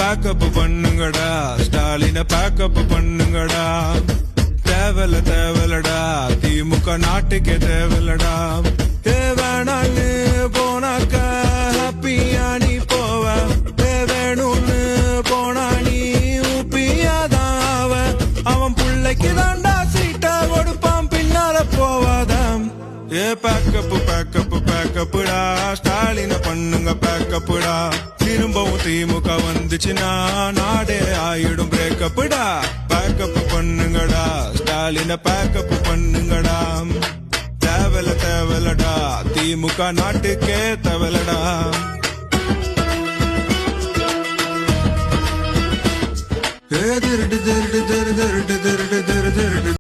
Backup பண்ணுங்கடா, Stalin backup பண்ணுங்கடா. தேவலடா திமுக நாட்டுக்கே தேவலடா. வேணான்னு போனாக்கா ஹாப்பியா நீ போவ, வேணும்னு போனா நீ உப்பியாதான். அவன் பிள்ளைக்கு தாண்டா சீட்டா கொடுப்பான், பின்னால போவாதாம். பேக்கப்புடா, ஸ்டாலின பண்ணுங்க பேக்கப்புடா. திரும்பவும் திமுக வந்துச்சுன்னா நாடே ஆயிடும் பிரேக்கப்புடா. பேக்கப் பண்ணுங்கடா, ஸ்டாலின பேக்கப் பண்ணுங்கடா. தேவலடா திமுக நாட்டுக்கே தேவலடா. திருடு திருடு திருடு திருடு திருடு திருடு